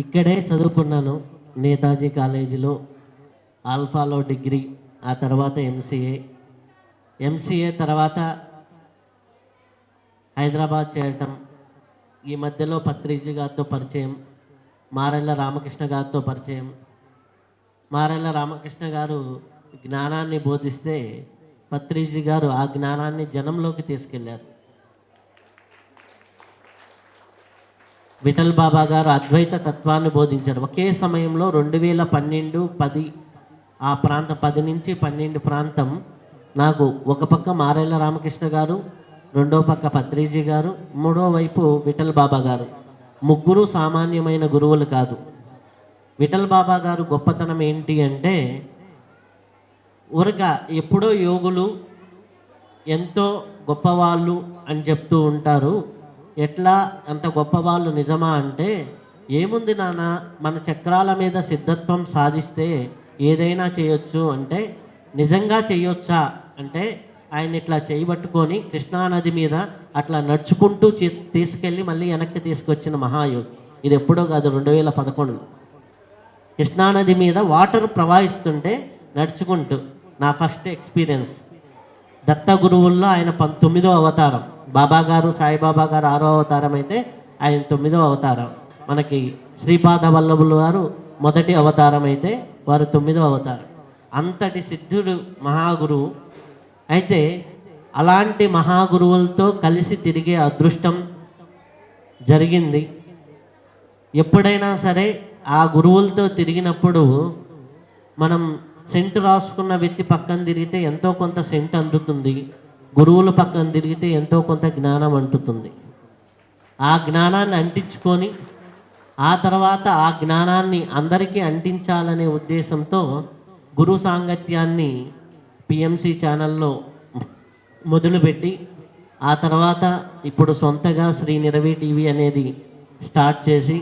ఇక్కడే చదువుకున్నాను, నేతాజీ కాలేజీలో ఆల్ఫాలో డిగ్రీ, ఆ తర్వాత ఎంసీఏ తర్వాత హైదరాబాద్ చేయటం. ఈ మధ్యలో పత్రిజీ గారితో పరిచయం, మారెళ్ళ రామకృష్ణ గారితో పరిచయం. మారెళ్ళ రామకృష్ణ గారు జ్ఞానాన్ని బోధిస్తే పత్రిజీ గారు ఆ జ్ఞానాన్ని జనంలోకి తీసుకెళ్లారు. విఠల్ బాబా గారు అద్వైత తత్వాన్ని బోధించారు. ఒకే సమయంలో 2012, 10 ఆ ప్రాంతం 10 నుంచి 12 ప్రాంతం నాకు ఒక పక్క మారెళ్ళ రామకృష్ణ గారు, రెండో పక్క పత్రిజీ గారు, మూడో వైపు విఠల్ బాబా గారు. ముగ్గురు సామాన్యమైన గురువులు కాదు. విఠల్ బాబా గారు గొప్పతనం ఏంటి అంటే, ఎప్పుడో యోగులు ఎంతో గొప్పవాళ్ళు అని చెప్తూ ఉంటారు. ఎట్లా అంత గొప్పవాళ్ళు నిజమా అంటే, ఏముంది నాన్న, మన చక్రాల మీద సిద్ధత్వం సాధిస్తే ఏదైనా చేయొచ్చు అంటే, నిజంగా చేయొచ్చా అంటే, ఆయన ఇట్లా చేయబట్టుకొని కృష్ణానది మీద అట్లా నడుచుకుంటూ తీసుకెళ్ళి మళ్ళీ వెనక్కి తీసుకొచ్చిన మహాయోగి. ఇది ఎప్పుడో కాదు, 2011 కృష్ణానది మీద వాటర్ ప్రవహిస్తుంటే నడుచుకుంటూ. నా ఫస్ట్ ఎక్స్పీరియన్స్. దత్త గురువుల్లో ఆయన 9వ అవతారం. బాబా గారు, సాయిబాబా గారు 6వ అవతారం అయితే ఆయన 9వ అవతారం. మనకి శ్రీపాద వల్లభులు గారు మొదటి అవతారం అయితే వారు 9వ అవతారం. అంతటి సిద్ధుడు మహాగురువు. అయితే అలాంటి మహాగురువులతో కలిసి తిరిగే అదృష్టం జరిగింది. ఎప్పుడైనా సరే ఆ గురువులతో తిరిగినప్పుడు మనం సెంటు రాసుకున్న వ్యక్తి పక్కన తిరిగితే ఎంతో కొంత సెంటు అందుతుంది, గురువుల పక్కన తిరిగితే ఎంతో కొంత జ్ఞానం అంటుతుంది. ఆ జ్ఞానాన్ని అంటించుకొని ఆ తర్వాత ఆ జ్ఞానాన్ని అందరికీ అంటించాలనే ఉద్దేశంతో గురు సాంగత్యాన్ని పిఎంసి ఛానల్లో మొదలుపెట్టి, ఆ తర్వాత ఇప్పుడు సొంతగా శ్రీ నిరవి టీవీ అనేది స్టార్ట్ చేసి,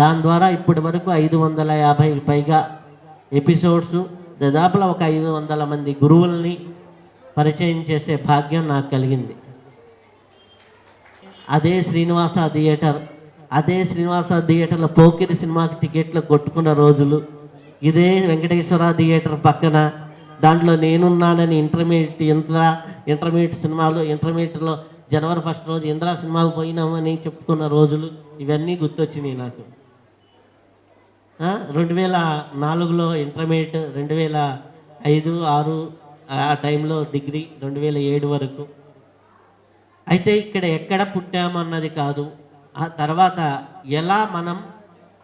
దాని ద్వారా ఇప్పటి వరకు 550 పైగా ఎపిసోడ్స్, దాదాపులో ఒక 500 మంది గురువుల్ని పరిచయం చేసే భాగ్యం నాకు కలిగింది. అదే శ్రీనివాస థియేటర్లో పోకిరి సినిమాకి టికెట్లు కొట్టుకున్న రోజులు. ఇదే వెంకటేశ్వర థియేటర్ పక్కన దాంట్లో నేనున్నానని ఇంటర్మీడియట్ సినిమాలు, ఇంటర్మీడియట్లో జనవరి 1 రోజు ఇంద్రా సినిమాకు పోయినామని చెప్పుకున్న రోజులు ఇవన్నీ గుర్తొచ్చినాయి నాకు. 2004లో ఇంటర్మీడియట్, 2005, 2006 ఆ టైంలో డిగ్రీ, 2007 వరకు. అయితే ఇక్కడ ఎక్కడ పుట్టామన్నది కాదు, ఆ తర్వాత ఎలా మనం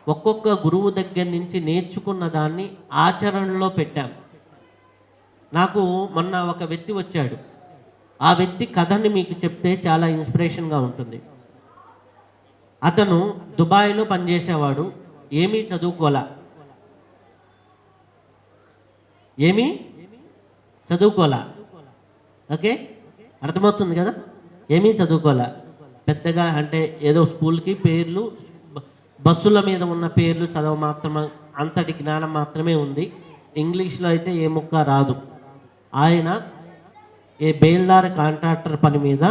ఒక్కొక్క గురువు దగ్గర నుంచి నేర్చుకున్న దాన్ని ఆచరణలో పెట్టాం. నాకు మొన్న ఒక వ్యక్తి వచ్చాడు. ఆ వ్యక్తి కథని మీకు చెప్తే చాలా ఇన్స్పిరేషన్గా ఉంటుంది. అతను దుబాయ్లో పనిచేసేవాడు. ఏమీ చదువుకోలే, ఓకే, అర్థమవుతుంది కదా. ఏమీ చదువుకోలే పెద్దగా, అంటే ఏదో స్కూల్కి పేర్లు, బస్సుల మీద ఉన్న పేర్లు చదవ మాత్రమే, అంతటి జ్ఞానం మాత్రమే ఉంది. ఇంగ్లీష్లో అయితే ఏ ముక్క రాదు. ఆయన ఏ బేల్దార్ కాంట్రాక్టర్ పని మీద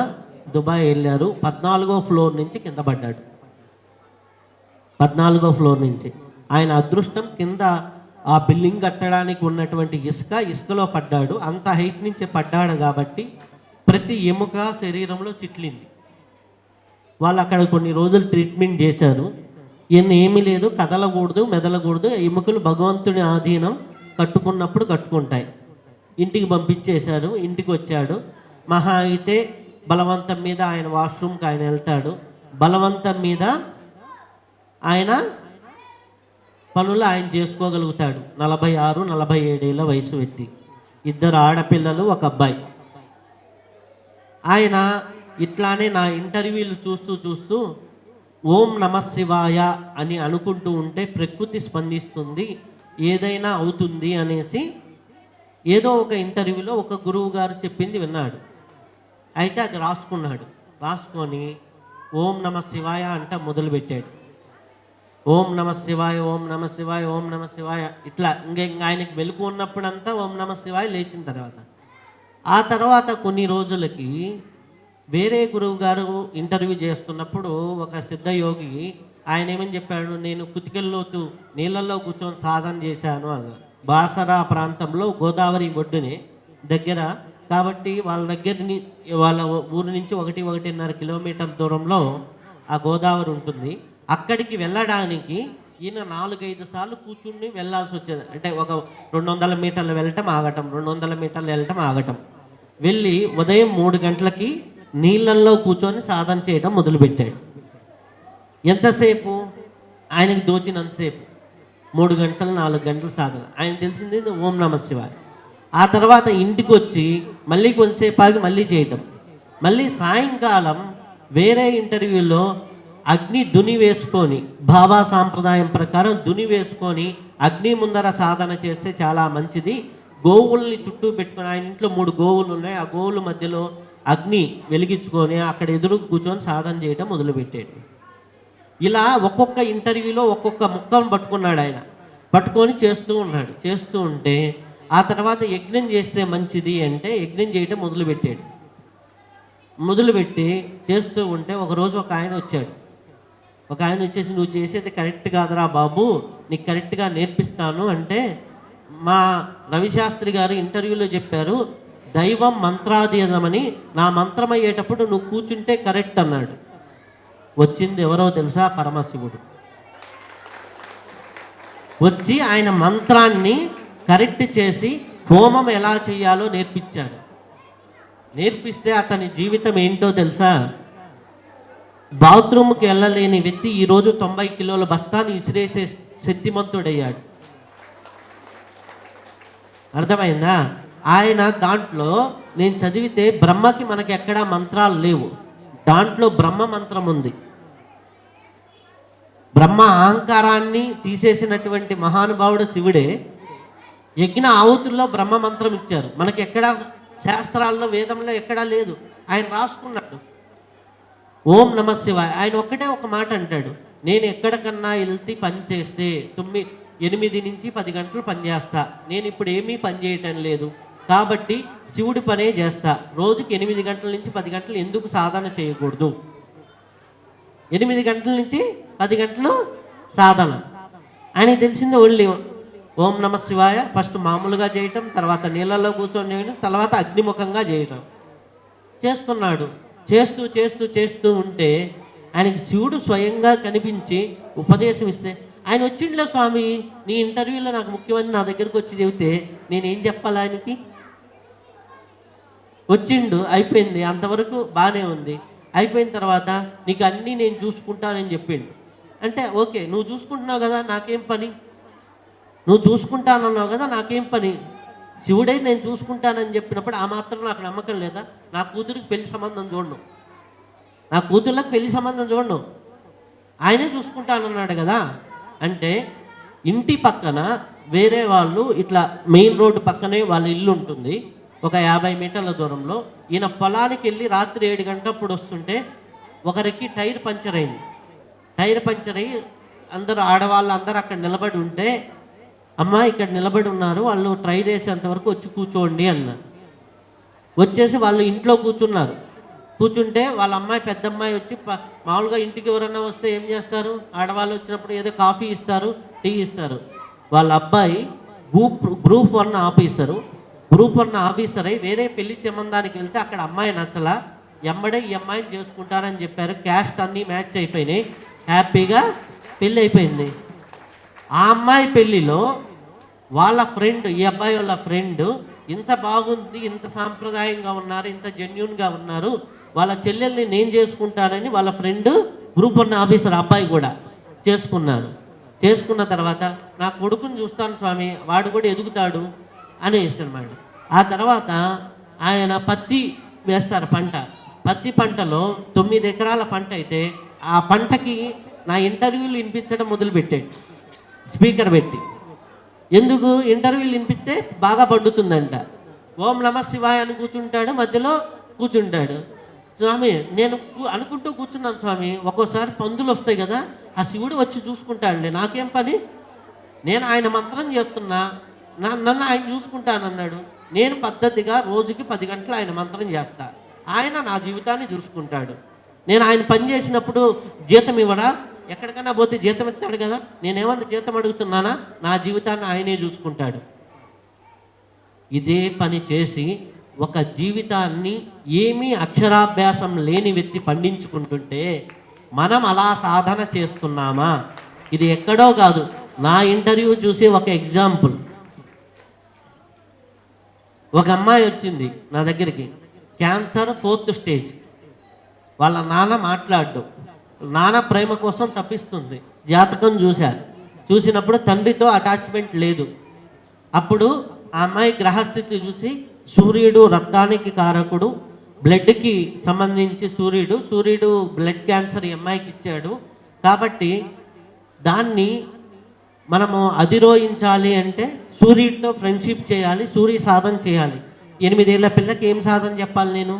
దుబాయ్ వెళ్ళారు. 14వ ఫ్లోర్ నుంచి కింద పడ్డాడు. 14వ ఫ్లోర్ నుంచి. ఆయన అదృష్టం కింద ఆ బిల్డింగ్ కట్టడానికి ఉన్నటువంటి ఇసుకలో పడ్డాడు. అంత హైట్ నుంచి పడ్డాడు కాబట్టి ప్రతి ఎముక శరీరంలో చిట్లింది. వాళ్ళు అక్కడ కొన్ని రోజులు ట్రీట్మెంట్ చేశారు. ఈయన ఏమీ లేదు, కదలకూడదు, మెదలకూడదు, ఎముకలు భగవంతుని ఆధీనం, కట్టుకున్నప్పుడు కట్టుకుంటాయి. ఇంటికి పంపించేశారు. ఇంటికి వచ్చాడు. మహా అయితే బలవంతం మీద ఆయన వాష్రూమ్కి ఆయన వెళ్తాడు. బలవంతం మీద ఆయన పనులు ఆయన చేసుకోగలుగుతాడు. 46, 47 ఏళ్ళ వయసు వ్యక్తి. 2 ఆడపిల్లలు, 1 అబ్బాయి. ఆయన ఇట్లానే నా ఇంటర్వ్యూలు చూస్తూ ఓం నమ శివాయ అని అనుకుంటూ ఉంటే ప్రకృతి స్పందిస్తుంది, ఏదైనా అవుతుంది అనేసి ఏదో ఒక ఇంటర్వ్యూలో ఒక గురువు గారు చెప్పింది విన్నాడు. అయితే అది రాసుకున్నాడు. రాసుకొని ఓం నమ శివాయ అంట మొదలుపెట్టాడు. ఓం నమ శివాయ, ఓం నమ శివాయ, ఓం నమ శివాయ, ఇట్లా ఇంకా ఆయనకి మెలకు ఉన్నప్పుడంతా ఓం నమ శివాయ. లేచిన తర్వాత ఆ తర్వాత కొన్ని రోజులకి వేరే గురువు గారు ఇంటర్వ్యూ చేస్తున్నప్పుడు ఒక సిద్ధయోగి ఆయన ఏమని చెప్పాడు, నేను కుతికెళ్ళలోతు నీళ్ళల్లో కూర్చొని సాధన చేశాను అన్నాడు. బాసరా ప్రాంతంలో గోదావరి ఒడ్డునే దగ్గర కాబట్టి వాళ్ళ ఊరు నుంచి 1-1.5 కిలోమీటర్ దూరంలో ఆ గోదావరి ఉంటుంది. అక్కడికి వెళ్ళడానికి ఈయన 4-5 సార్లు కూర్చుని వెళ్ళాల్సి వచ్చేది. అంటే ఒక 200 మీటర్లు వెళ్ళటం ఆగటం, 200 మీటర్లు వెళ్ళటం ఆగటం. వెళ్ళి ఉదయం 3 గంటలకి నీళ్ళల్లో కూర్చొని సాధన చేయడం మొదలుపెట్టాడు. ఎంతసేపు? ఆయనకి దోచినంతసేపు 3 గంటలు 4 గంటలు సాధన. ఆయన తెలిసింది ఓం నమ శివాయ. ఆ తర్వాత ఇంటికి వచ్చి మళ్ళీ కొంతసేపు ఆగి మళ్ళీ చేయటం. మళ్ళీ సాయంకాలం వేరే ఇంటర్వ్యూలో అగ్ని దుని వేసుకొని, భావా సాంప్రదాయం ప్రకారం దుని వేసుకొని అగ్ని ముందర సాధన చేస్తే చాలా మంచిది. గోవుల్ని చుట్టూ పెట్టుకొని, ఆయన ఇంట్లో 3 గోవులు ఉన్నాయి, ఆ గోవుల మధ్యలో అగ్ని వెలిగించుకొని అక్కడ ఎదురు కూర్చొని సాధన చేయటం మొదలుపెట్టాడు. ఇలా ఒక్కొక్క ఇంటర్వ్యూలో ఒక్కొక్క ముక్కను పట్టుకున్నాడు ఆయన. పట్టుకొని చేస్తూ ఉన్నాడు. చేస్తూ ఉంటే ఆ తర్వాత యజ్ఞం చేస్తే మంచిది అంటే యజ్ఞం చేయటం మొదలుపెట్టాడు. మొదలుపెట్టి చేస్తూ ఉంటే ఒకరోజు ఒక ఆయన వచ్చాడు. ఒక ఆయన వచ్చేసి, నువ్వు చేసేది కరెక్ట్ కాదురా బాబు, నీకు కరెక్ట్గా నేర్పిస్తాను అంటే, మా రవిశాస్త్రి గారు ఇంటర్వ్యూలో చెప్పారు, దైవం మంత్రాధీనమని, నా మంత్రం అయ్యేటప్పుడు నువ్వు కూర్చుంటే కరెక్ట్ అన్నాడు. వచ్చింది ఎవరో తెలుసా? పరమశివుడు వచ్చి ఆయన మంత్రాన్ని కరెక్ట్ చేసి హోమం ఎలా చేయాలో నేర్పించాడు. నేర్పిస్తే అతని జీవితం ఏంటో తెలుసా? బాత్రూమ్కి వెళ్ళలేని వ్యక్తి ఈరోజు 90 కిలోల బస్తాన్ని ఇసిరేసే శక్తిమంతుడయ్యాడు. అర్థమైందా? ఆయన దాంట్లో నేను చదివితే బ్రహ్మకి మనకి ఎక్కడా మంత్రాలు లేవు, దాంట్లో బ్రహ్మ మంత్రం ఉంది. బ్రహ్మ అహంకారాన్ని తీసేసినటువంటి మహానుభావుడు శివుడే. యజ్ఞ ఆహుతుల్లో బ్రహ్మ మంత్రం ఇచ్చారు. మనకి ఎక్కడా శాస్త్రాల్లో వేదంలో ఎక్కడా లేదు. ఆయన రాసుకున్నాడు ఓం నమ శివాయ. ఆయన ఒక్కటే ఒక మాట అంటాడు, నేను ఎక్కడికన్నా వెళ్తే పని చేస్తే 8 నుంచి 10 గంటలు పని చేస్తా, నేను ఇప్పుడు ఏమీ పని చేయటం లేదు కాబట్టి శివుడి పనే చేస్తా. రోజుకి 8 గంటల నుంచి 10 గంటలు ఎందుకు సాధన చేయకూడదు? 8 గంటల నుంచి 10 గంటలు సాధన. ఆయనకి తెలిసింది ఓన్లీ ఓం నమ శివాయ. ఫస్ట్ మామూలుగా చేయటం, తర్వాత నీళ్ళల్లో కూర్చొని చేయడం, తర్వాత అగ్నిముఖంగా చేయటం చేస్తున్నాడు. చేస్తూ చేస్తూ చేస్తూ ఉంటే ఆయనకి శివుడు స్వయంగా కనిపించి ఉపదేశం ఇస్తే, ఆయన వచ్చిండ్లే స్వామి, నీ ఇంటర్వ్యూలో నాకు ముఖ్యమని నా దగ్గరికి వచ్చి చెబితే నేనేం చెప్పాలి ఆయనకి? వచ్చిండు, అయిపోయింది, అంతవరకు బాగానే ఉంది. అయిపోయిన తర్వాత నీకు అన్నీ నేను చూసుకుంటానని చెప్పిండు. అంటే ఓకే, నువ్వు చూసుకుంటున్నావు కదా, నాకేం పని? నువ్వు చూసుకుంటానన్నావు కదా, నాకేం పని? శివుడే నేను చూసుకుంటానని చెప్పినప్పుడు ఆ మాత్రం నాకు నమ్మకం లేదా? నా కూతురికి పెళ్లి సంబంధం చూడను, నా కూతుర్లకు పెళ్లి సంబంధం చూడను, ఆయనే చూసుకుంటానన్నాడు కదా. అంటే ఇంటి పక్కన వేరే వాళ్ళు, ఇట్లా మెయిన్ రోడ్డు పక్కనే వాళ్ళ ఇల్లు ఉంటుంది, ఒక 50 మీటర్ల దూరంలో. ఈయన పొలానికి వెళ్ళి రాత్రి 7 గంటలప్పుడు వస్తుంటే ఒకరికి టైర్ పంచర్ అయింది. టైర్ పంచర్ అయ్యి అందరూ ఆడవాళ్ళు అందరూ అక్కడ నిలబడి ఉంటే, అమ్మ ఇక్కడ నిలబడి ఉన్నారు, వాళ్ళు టైర్ వేసేంతవరకు వచ్చి కూర్చోండి అన్నారు. వచ్చేసి వాళ్ళు ఇంట్లో కూర్చున్నారు. కూర్చుంటే వాళ్ళ అమ్మాయి, పెద్ద అమ్మాయి వచ్చి, మామూలుగా ఇంటికి ఎవరన్నా వస్తే ఏం చేస్తారు? ఆడవాళ్ళు వచ్చినప్పుడు ఏదో కాఫీ ఇస్తారు, టీ ఇస్తారు. వాళ్ళ అబ్బాయి గ్రూప్ 1 ఆఫీసరు. గ్రూప్ 1 ఆఫీసర్ అయి వేరే పెళ్లి సంబంధానికి వెళ్తే అక్కడ అమ్మాయి నచ్చలా, ఎమ్మడే ఈ అమ్మాయిని చేసుకుంటారని చెప్పారు. క్యాస్ట్ అన్నీ మ్యాచ్ అయిపోయినాయి, హ్యాపీగా పెళ్ళి అయిపోయింది. ఆ అమ్మాయి పెళ్ళిలో వాళ్ళ ఫ్రెండ్, ఈ అబ్బాయి వాళ్ళ ఫ్రెండ్, ఇంత బాగుంది, ఇంత సాంప్రదాయంగా ఉన్నారు, ఇంత జెన్యున్గా ఉన్నారు, వాళ్ళ చెల్లెల్ని నేను చేసుకుంటానని వాళ్ళ ఫ్రెండ్ గ్రూప్ 1 ఆఫీసర్ అబ్బాయి కూడా చేసుకున్నారు. చేసుకున్న తర్వాత నా కొడుకుని చూస్తాను స్వామి, వాడు కూడా ఎదుగుతాడు అనేసి అన్నమాట. ఆ తర్వాత ఆయన పత్తి వేస్తారు పంట. పత్తి పంటలో 9 ఎకరాల పంట అయితే ఆ పంటకి నా ఇంటర్వ్యూలు వినిపించడం మొదలుపెట్టాడు, స్పీకర్ పెట్టి. ఎందుకు? ఇంటర్వ్యూలు వినిపిస్తే బాగా పండుతుందంట. ఓం నమ శివాయ అని కూర్చుంటాడు, మధ్యలో కూర్చుంటాడు. స్వామి నేను అనుకుంటూ కూర్చున్నాను స్వామి, ఒక్కోసారి పందులు వస్తాయి కదా, ఆ శివుడు వచ్చి చూసుకుంటాడులే, నాకేం పని, నేను ఆయన మంత్రం చేస్తున్నా, నన్ను ఆయన చూసుకుంటానన్నాడు. నేను పద్ధతిగా రోజుకి 10 గంటలు ఆయన మంత్రం చేస్తా, ఆయన నా జీవితాన్ని చూసుకుంటాడు. నేను ఆయన పని చేసినప్పుడు జీతం ఇవ్వడా? ఎక్కడికైనా పోతే జీతం ఇస్తాడు కదా, నేనేమన్నా జీతం అడుగుతున్నానా? నా జీవితాన్ని ఆయనే చూసుకుంటాడు. ఇదే పని చేసి ఒక జీవితాన్ని ఏమీ అక్షరాభ్యాసం లేని వ్యక్తి పండించుకుంటుంటే మనం అలా సాధన చేస్తున్నామా? ఇది ఎక్కడో కాదు, నా ఇంటర్వ్యూ చూసి ఒక ఎగ్జాంపుల్. ఒక అమ్మాయి వచ్చింది నా దగ్గరికి, క్యాన్సర్ 4th స్టేజ్. వాళ్ళ నాన్న మాట్లాడు, నాన్న ప్రేమ కోసం తప్పిస్తుంది. జాతకం చూసినప్పుడు తండ్రితో అటాచ్మెంట్ లేదు. అప్పుడు ఆ అమ్మాయి గ్రహస్థితి చూసి, సూర్యుడు రక్తానికి కారకుడు, బ్లడ్కి సంబంధించి సూర్యుడు బ్లడ్ క్యాన్సర్ ఈ అమ్మాయికి ఇచ్చాడు. కాబట్టి దాన్ని మనము అధిరోహించాలి అంటే సూర్యుడితో ఫ్రెండ్షిప్ చేయాలి, సూర్య సాధన చేయాలి. 8 ఏళ్ల పిల్లకి ఏం సాధన చెప్పాలి? నేను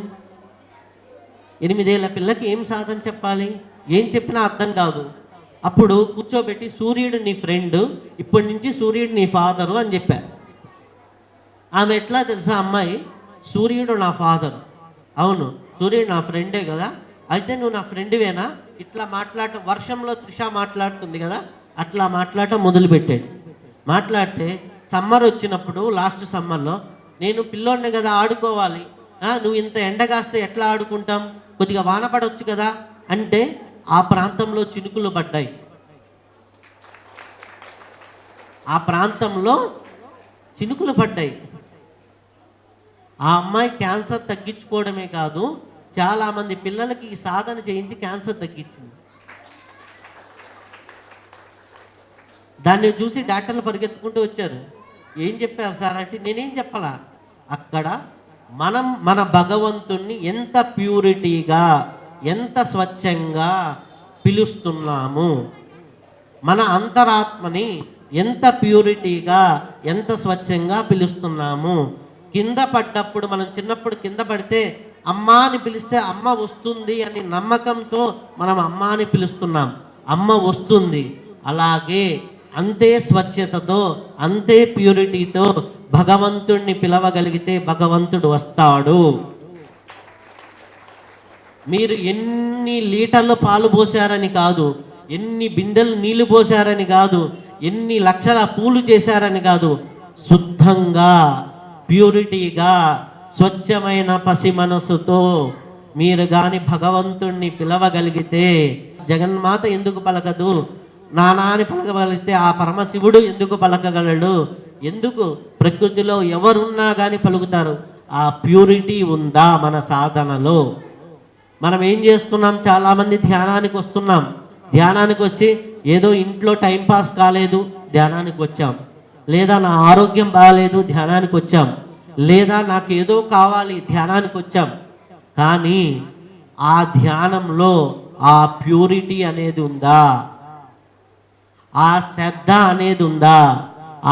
8 ఏళ్ల పిల్లకి ఏం సాధన చెప్పాలి? ఏం చెప్పినా అర్థం కాదు. అప్పుడు కూర్చోబెట్టి సూర్యుడు నీ ఫ్రెండ్, ఇప్పటి నుంచి సూర్యుడు నీ ఫాదరు అని చెప్పా. ఆమె ఎట్లా తెలుసా అమ్మాయి, సూర్యుడు నా ఫాదర్, అవును సూర్యుడు నా ఫ్రెండే కదా, అయితే నువ్వు నా ఫ్రెండ్వేనా? ఇట్లా మాట్లాడటం, వర్షంలో త్రిష మాట్లాడుతుంది కదా, అట్లా మాట్లాడటం మొదలుపెట్టాడు. మాట్లాడితే సమ్మర్ వచ్చినప్పుడు, లాస్ట్ సమ్మర్లో, నేను పిల్లోడిని కదా ఆడుకోవాలి, నువ్వు ఇంత ఎండగాస్తే ఎట్లా ఆడుకుంటాం, కొద్దిగా వాన పడవచ్చు కదా అంటే ఆ ప్రాంతంలో చినుకులు పడ్డాయి. ఆ ప్రాంతంలో చినుకులు పడ్డాయి. ఆ అమ్మాయి క్యాన్సర్ తగ్గించుకోవడమే కాదు, చాలామంది పిల్లలకి ఈ సాధన చేయించి క్యాన్సర్ తగ్గించింది. దాన్ని చూసి డాక్టర్లు పరిగెత్తుకుంటూ వచ్చారు. ఏం చెప్పారు సార్ అంటే, నేనేం చెప్పాలా, అక్కడ మన భగవంతుణ్ణి ఎంత ప్యూరిటీగా, ఎంత స్వచ్ఛంగా పిలుస్తున్నాము, మన అంతరాత్మని ఎంత ప్యూరిటీగా, ఎంత స్వచ్ఛంగా పిలుస్తున్నాము. కింద పడ్డప్పుడు, మనం చిన్నప్పుడు కింద పడితే అమ్మ అని పిలిస్తే అమ్మ వస్తుంది అని నమ్మకంతో మనం అమ్మ అని పిలుస్తున్నాం, అమ్మ వస్తుంది. అలాగే అంతే స్వచ్ఛతతో, అంతే ప్యూరిటీతో భగవంతుణ్ణి పిలవగలిగితే భగవంతుడు వస్తాడు. మీరు ఎన్ని లీటర్లు పాలు పోసారని కాదు, ఎన్ని బిందెలు నీళ్లు పోసారని కాదు, ఎన్ని లక్షల పూలు చేశారని కాదు, శుద్ధంగా, ప్యూరిటీగా, స్వచ్ఛమైన పసి మనసుతో మీరు కానీ భగవంతుణ్ణి పిలవగలిగితే, జగన్మాత ఎందుకు పలకదు? నానా అని పలకగలిగితే ఆ పరమశివుడు ఎందుకు పలకగలడు? ఎందుకు? ప్రకృతిలో ఎవరున్నా కానీ పలుకుతారు. ఆ ప్యూరిటీ ఉందా మన సాధనలో? మనం ఏం చేస్తున్నాం? చాలామంది ధ్యానానికి వస్తున్నాం, ధ్యానానికి వచ్చి ఏదో ఇంట్లో టైంపాస్ కాలేదు ధ్యానానికి వచ్చాం, లేదా నా ఆరోగ్యం బాగాలేదు ధ్యానానికి వచ్చాం, లేదా నాకు ఏదో కావాలి ధ్యానానికి వచ్చాం. కానీ ఆ ధ్యానంలో ఆ ప్యూరిటీ అనేది ఉందా? ఆ శ్రద్ధ అనేది ఉందా?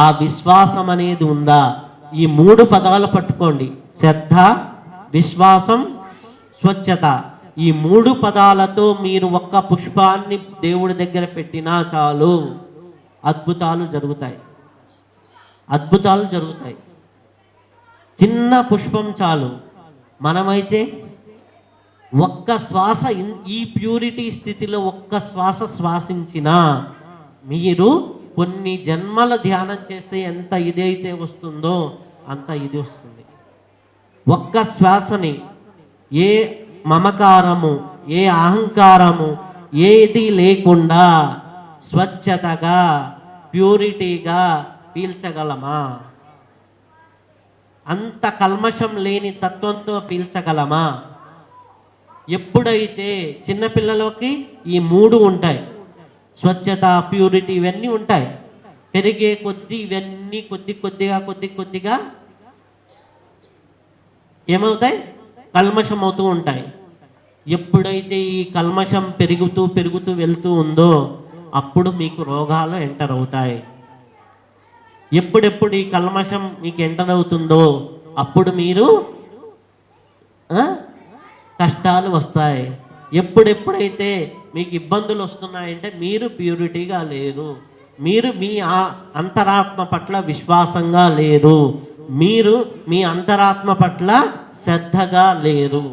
ఆ విశ్వాసం అనేది ఉందా? ఈ 3 పదాలు పట్టుకోండి, శ్రద్ధ, విశ్వాసం, స్వచ్ఛత. ఈ 3 పదాలతో మీరు ఒక్క పుష్పాన్ని దేవుడి దగ్గర పెట్టినా చాలు, అద్భుతాలు జరుగుతాయి. అద్భుతాలు జరుగుతాయి. చిన్న పుష్పం చాలు. మనమైతే ఒక్క శ్వాస, ఈ ప్యూరిటీ స్థితిలో ఒక్క శ్వాస శ్వాసించినా మీరు కొన్ని జన్మల ధ్యానం చేస్తే ఎంత ఇదైతే వస్తుందో అంత ఇది వస్తుంది. ఒక్క శ్వాసని ఏ మమకారము, ఏ అహంకారము ఏది లేకుండా స్వచ్ఛతగా, ప్యూరిటీగా పీల్చగలమా? అంత కల్మషం లేని తత్వంతో పీల్చగలమా? ఎప్పుడైతే చిన్నపిల్లలకి ఈ 3 ఉంటాయి, స్వచ్ఛత, ప్యూరిటీ, ఇవన్నీ ఉంటాయి. పెరిగే కొద్దీ ఇవన్నీ కొద్దిగా ఏమవుతాయి? కల్మషం అవుతూ ఉంటాయి. ఎప్పుడైతే ఈ కల్మషం పెరుగుతూ పెరుగుతూ వెళ్తూ ఉందో అప్పుడు మీకు రోగాలు ఎంటర్ అవుతాయి. ఎప్పుడెప్పుడు ఈ కల్మషం మీకు ఎంటర్ అవుతుందో అప్పుడు మీరు కష్టాలు వస్తాయి. ఎప్పుడెప్పుడైతే మీకు ఇబ్బందులు వస్తున్నాయంటే మీరు ప్యూరిటీగా లేరు, మీరు మీ అంతరాత్మ పట్ల విశ్వాసంగా లేరు, మీరు మీ అంతరాత్మ పట్ల శ్రద్ధగా లేరు.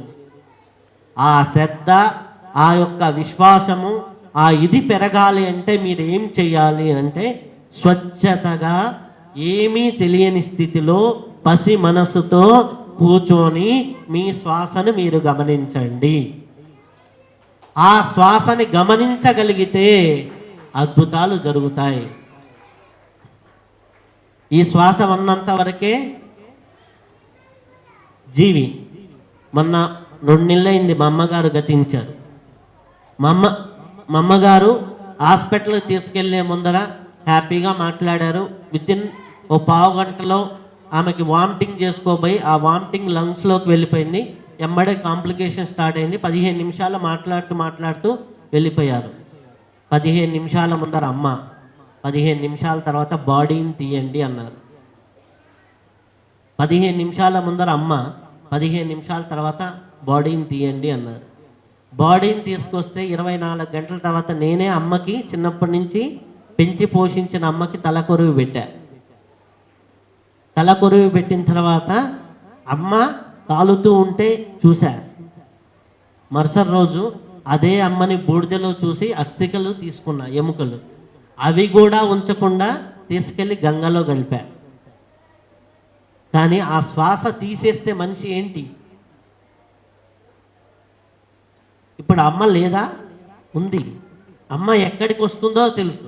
ఆ శ్రద్ధ, ఆ యొక్క విశ్వాసము, ఆ ఇది పెరగాలి అంటే మీరు ఏం చేయాలి అంటే స్వచ్ఛతగా ఏమీ తెలియని స్థితిలో పసి మనసుతో కూర్చొని మీ శ్వాసను మీరు గమనించండి. ఆ శ్వాసని గమనించగలిగితే అద్భుతాలు జరుగుతాయి. ఈ శ్వాస ఉన్నంత వరకే జీవి. మొన్న 2 నెలలైంది మా అమ్మగారు గతించారు. మా అమ్మగారు హాస్పిటల్కి తీసుకెళ్లే ముందర హ్యాపీగా మాట్లాడారు. వితిన్ ఓ పావు గంటలో ఆమెకి వామిటింగ్ చేసుకోబోయి ఆ వామిటింగ్ లంగ్స్లోకి వెళ్ళిపోయింది. ఎమ్మడే కాంప్లికేషన్ స్టార్ట్ అయింది. 15 నిమిషాలు మాట్లాడుతూ వెళ్ళిపోయారు. 15 నిమిషాల ముందర అమ్మ, 15 నిమిషాల తర్వాత బాడీని తీయండి అన్నారు. 15 నిమిషాల ముందర అమ్మ, 15 నిమిషాల తర్వాత బాడీని తీయండి అన్నారు. బాడీని తీసుకొస్తే 24 గంటల తర్వాత నేనే అమ్మకి చిన్నప్పటి నుంచి పెంచి పోషించిన అమ్మకి తలకొరువు పెట్టా. తలకొరువు పెట్టిన తర్వాత అమ్మ కాలుతూ ఉంటే చూశా. మరుసటి రోజు అదే అమ్మని బూడిదలో చూసి అస్థికలు తీసుకున్నా, ఎముకలు అవి కూడా ఉంచకుండా తీసుకెళ్ళి గంగలో కలిపా. కానీ ఆ శ్వాస తీసేస్తే మనిషి ఏంటి? ఇప్పుడు అమ్మ లేదా? ఉంది. అమ్మ ఎక్కడికి వస్తుందో తెలుసు,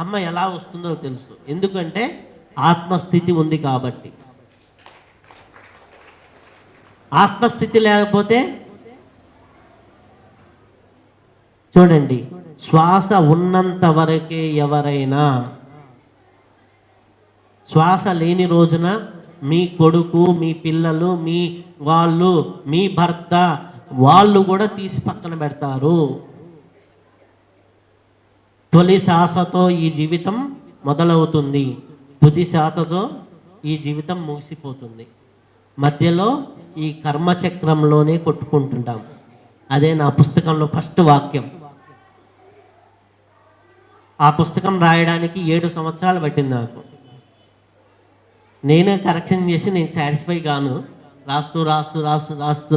అమ్మ ఎలా వస్తుందో తెలుసు. ఎందుకంటే ఆత్మస్థితి ఉంది కాబట్టి. ఆత్మస్థితి లేకపోతే చూడండి, శ్వాస ఉన్నంత వరకే ఎవరైనా, శ్వాస లేని రోజున మీ కొడుకు, మీ పిల్లలు, మీ వాళ్ళు, మీ భర్త, వాళ్ళు కూడా తీసి పక్కన పెడతారు. తొలి శ్వాసతో ఈ జీవితం మొదలవుతుంది, తుది శ్వాసతో ఈ జీవితం ముగిసిపోతుంది. మధ్యలో ఈ కర్మచక్రంలోనే కొట్టుకుంటుంటాం. అదే నా పుస్తకంలో ఫస్ట్ వాక్యం. ఆ పుస్తకం రాయడానికి 7 సంవత్సరాలు పట్టింది నాకు. నేనే కరెక్షన్ చేసి నేను సాటిస్ఫై గాను.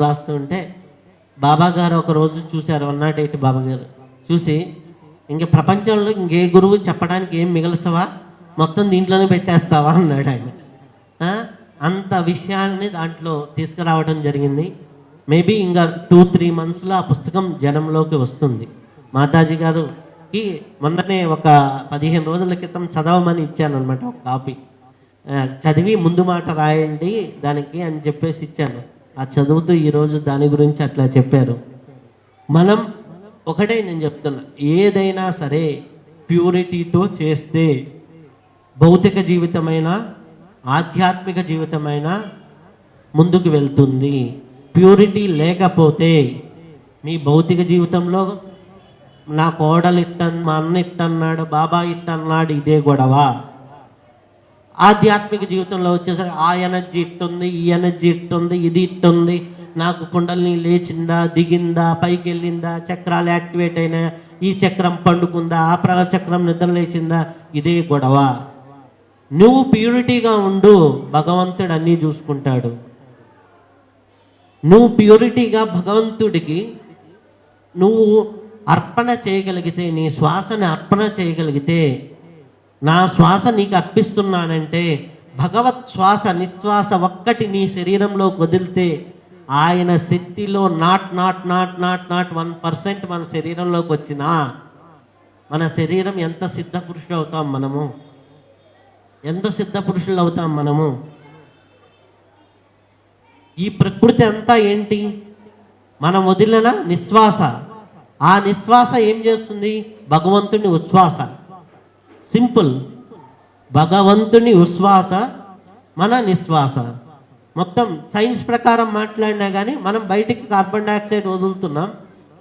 రాస్తూ ఉంటే బాబా గారు ఒకరోజు చూశారు, 108 బాబా గారు చూసి, ఇంక ప్రపంచంలో ఇంకే గురువు చెప్పడానికి ఏం మిగల్చవా, మొత్తం దీంట్లోనే పెట్టేస్తావా అన్నాడు ఆయన. అంత విషయాన్ని దాంట్లో తీసుకురావడం జరిగింది. మేబీ ఇంకా 2-3 మంత్స్లో ఆ పుస్తకం జనంలోకి వస్తుంది. మాతాజీ గారుకి మొన్ననే ఒక 15 రోజుల క్రితం చదవమని ఇచ్చాను అనమాట, ఒక కాపీ. చదివి ముందు మాట రాయండి దానికి అని చెప్పేసి ఇచ్చాను. ఆ చదువుతూ ఈరోజు దాని గురించి అట్లా చెప్పారు. మనం ఒకటే నేను చెప్తున్నా, ఏదైనా సరే ప్యూరిటీతో చేస్తే భౌతిక జీవితమైన ఆధ్యాత్మిక జీవితమైన ముందుకు వెళ్తుంది. ప్యూరిటీ లేకపోతే మీ భౌతిక జీవితంలో నా కోడలు ఇట్టన్, మా అన్న ఇట్టన్నాడు, బాబా ఇట్టన్నాడు, ఇదే గొడవ. ఆధ్యాత్మిక జీవితంలో వచ్చేసరికి ఆ ఎనర్జీ ఇట్టుంది, ఈ ఎనర్జీ ఇట్టుంది, ఇది ఇట్టుంది, నాకు కుండలిని లేచిందా, దిగిందా, పైకి వెళ్ళిందా, చక్రాలు యాక్టివేట్ అయినా, ఈ చక్రం పండుకుందా, ఆ చక్రం నిద్ర లేచిందా, ఇదే గొడవ. నువ్వు ప్యూరిటీగా ఉండు, భగవంతుడు అన్నీ చూసుకుంటాడు. నువ్వు ప్యూరిటీగా భగవంతుడికి నువ్వు అర్పణ చేయగలిగితే, నీ శ్వాసని అర్పణ చేయగలిగితే, నా శ్వాస నీకు అర్పిస్తున్నానంటే, భగవత్ శ్వాస నిశ్వాస ఒక్కటి నీ శరీరంలో వదిలితే ఆయన శక్తిలో నాట్ 1% మన శరీరంలోకి వచ్చినా మన శరీరం ఎంత సిద్ధ పురుషులు అవుతాం మనము, ఎంత సిద్ధ పురుషులు అవుతాం మనము. ఈ ప్రకృతి అంతా ఏంటి? మనం వదిలిన నిశ్వాస. ఆ నిశ్వాస ఏం చేస్తుంది? భగవంతుని ఉచ్ఛ్వాస. సింపుల్. భగవంతుని ఉచ్ఛ్వాస, మన నిశ్వాస. మొత్తం సైన్స్ ప్రకారం మాట్లాడినా కానీ మనం బయటికి కార్బన్ డైఆక్సైడ్ వదులుతున్నాం,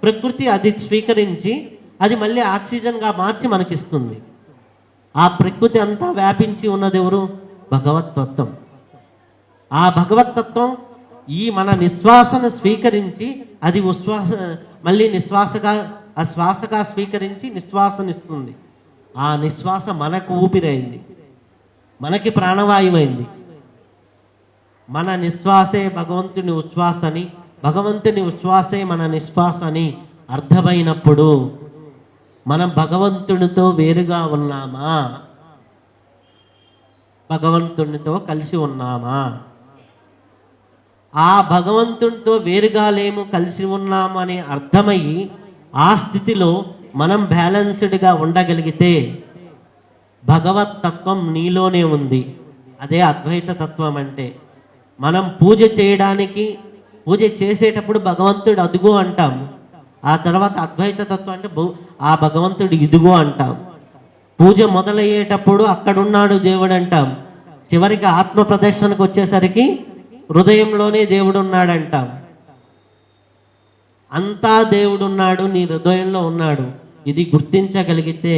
ప్రకృతి అది స్వీకరించి అది మళ్ళీ ఆక్సిజన్గా మార్చి మనకిస్తుంది. ఆ ప్రకృతి అంతా వ్యాపించి ఉన్నది ఎవరు? భగవతత్వం. ఆ భగవతత్వం ఈ మన నిశ్వాసను స్వీకరించి అది మళ్ళీ శ్వాసగా స్వీకరించి నిశ్వాసనిస్తుంది. ఆ నిశ్వాస మనకు ఊపిరైంది, మనకి ప్రాణవాయువైంది. మన నిశ్వాసే భగవంతుని ఉచ్ఛ్వాస అని, భగవంతుని ఉచ్ఛ్వాసే మన నిశ్వాస అని అర్థమైనప్పుడు మనం భగవంతునితో వేరుగా ఉన్నామా, భగవంతునితో కలిసి ఉన్నామా? ఆ భగవంతునితో వేరుగా లేము, కలిసి ఉన్నాము అని అర్థమయ్యి ఆ స్థితిలో మనం బ్యాలెన్స్డ్గా ఉండగలిగితే భగవతత్వం నీలోనే ఉంది. అదే అద్వైత తత్వం అంటే. మనం పూజ చేసేటప్పుడు భగవంతుడు అదుగో అంటాం. ఆ తర్వాత అద్వైత తత్వం అంటే ఆ భగవంతుడు ఇదిగో అంటాం. పూజ మొదలయ్యేటప్పుడు అక్కడున్నాడు దేవుడు అంటాం. చివరికి ఆత్మ ప్రదర్శనకు వచ్చేసరికి హృదయంలోనే దేవుడు ఉన్నాడంటాం. అంతా దేవుడు ఉన్నాడు, నీ హృదయంలో ఉన్నాడు. ఇది గుర్తించగలిగితే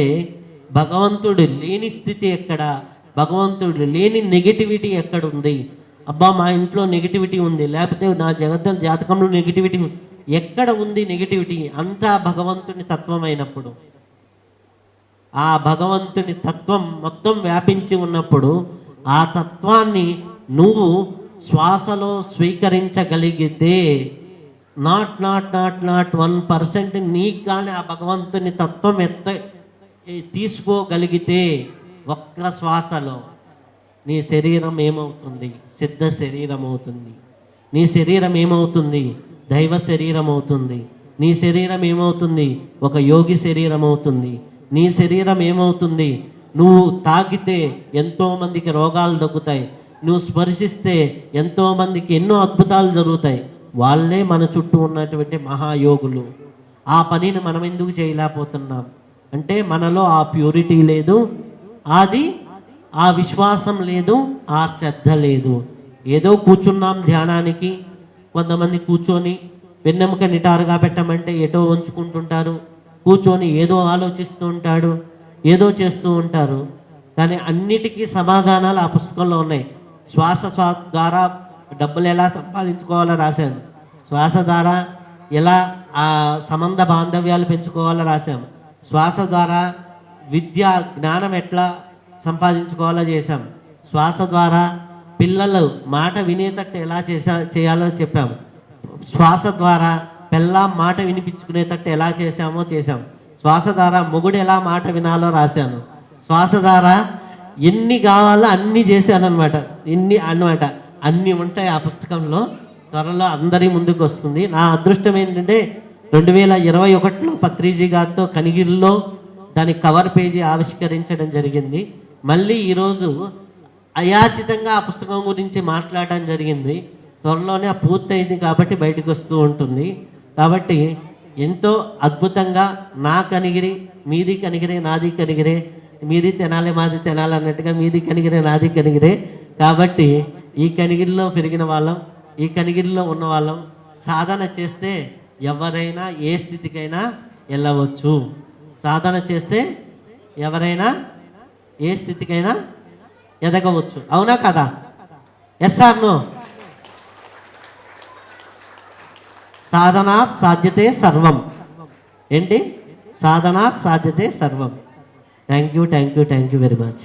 భగవంతుడు లేని స్థితి ఎక్కడ, భగవంతుడు లేని నెగిటివిటీ ఎక్కడుంది? అబ్బా మా ఇంట్లో నెగిటివిటీ ఉంది, లేకపోతే నా జాతకంలో నెగిటివిటీ ఎక్కడ ఉంది? నెగిటివిటీ అంతా భగవంతుని తత్వమైనప్పుడు, ఆ భగవంతుని తత్వం మొత్తం వ్యాపించి ఉన్నప్పుడు ఆ తత్వాన్ని నువ్వు శ్వాసలో స్వీకరించగలిగితే నాట్ 1% నీకు కానీ ఆ భగవంతుని తత్వం తీసుకోగలిగితే ఒక్క శ్వాసలో నీ శరీరం ఏమవుతుంది? సిద్ధ శరీరం అవుతుంది. నీ శరీరం ఏమవుతుంది? దైవ శరీరం అవుతుంది. నీ శరీరం ఏమవుతుంది? ఒక యోగి శరీరం అవుతుంది. నీ శరీరం ఏమవుతుంది? నువ్వు తాకితే ఎంతోమందికి రోగాలు తగ్గుతాయి, నువ్వు స్పర్శిస్తే ఎంతోమందికి ఎన్నో అద్భుతాలు జరుగుతాయి. వాళ్ళే మన చుట్టూ ఉన్నటువంటి మహాయోగులు. ఆ పనిని మనం ఎందుకు చేయలేకపోతున్నాం అంటే మనలో ఆ ప్యూరిటీ లేదు, ఆ విశ్వాసం లేదు, ఆ శ్రద్ధ లేదు. ఏదో కూర్చున్నాం ధ్యానానికి, కొంతమంది కూర్చొని వెన్నెముక నిటారుగా పెట్టమంటే ఏటో ఉంచుకుంటుంటారు, కూర్చొని ఏదో ఆలోచిస్తూ ఉంటాడు, ఏదో చేస్తూ ఉంటారు. కానీ అన్నిటికీ సమాధానాలు ఆ పుస్తకంలో ఉన్నాయి. శ్వాస ద్వారా డబ్బులు ఎలా సంపాదించుకోవాలో రాశాను, శ్వాస ద్వారా ఎలా ఆ సంబంధ బాంధవ్యాలు పెంచుకోవాలో రాశాము, శ్వాస ద్వారా విద్య జ్ఞానం ఎట్లా సంపాదించుకోవాలో చేశాం, శ్వాస ద్వారా పిల్లలు మాట వినేటట్టు ఎలా చేయాలో చెప్పాము, శ్వాస ద్వారా పిల్ల మాట వినిపించుకునేటట్టు ఎలా చేశామో చేశాం, శ్వాస ద్వారా మొగుడు ఎలా మాట వినాలో రాశాను, శ్వాస ద్వారా ఎన్ని కావాలో అన్నీ చేశాను అనమాట. అన్నీ ఉంటాయి ఆ పుస్తకంలో. త్వరలో అందరి ముందుకు వస్తుంది. నా అదృష్టం ఏంటంటే 2021లో పత్రిజీ గారితో కనిగిరిలో దాని కవర్ పేజీ ఆవిష్కరించడం జరిగింది. మళ్ళీ ఈరోజు అయాచితంగా ఆ పుస్తకం గురించి మాట్లాడడం జరిగింది. త్వరలోనే పూర్తయింది కాబట్టి బయటకు వస్తూ ఉంటుంది. కాబట్టి ఎంతో అద్భుతంగా నా కనిగిరి, మీది కనిగిరే, నాది కనిగిరే, మీది తెనాలి మాది తెనాలి అన్నట్టుగా మీది కనిగిరే నాది కనిగిరే. కాబట్టి ఈ కనిగిరిలో పెరిగిన వాళ్ళం, ఈ కనిగిరిలో ఉన్న వాళ్ళం సాధన చేస్తే ఎవరైనా ఏ స్థితికైనా వెళ్ళవచ్చు. సాధన చేస్తే ఎవరైనా ఏ స్థితికైనా ఎదగవచ్చు. అవునా కదా? Yes or no? సాధనా సాధ్యతే సర్వం. ఏంటి? సాధనా సాధ్యతే సర్వం. Thank you very much.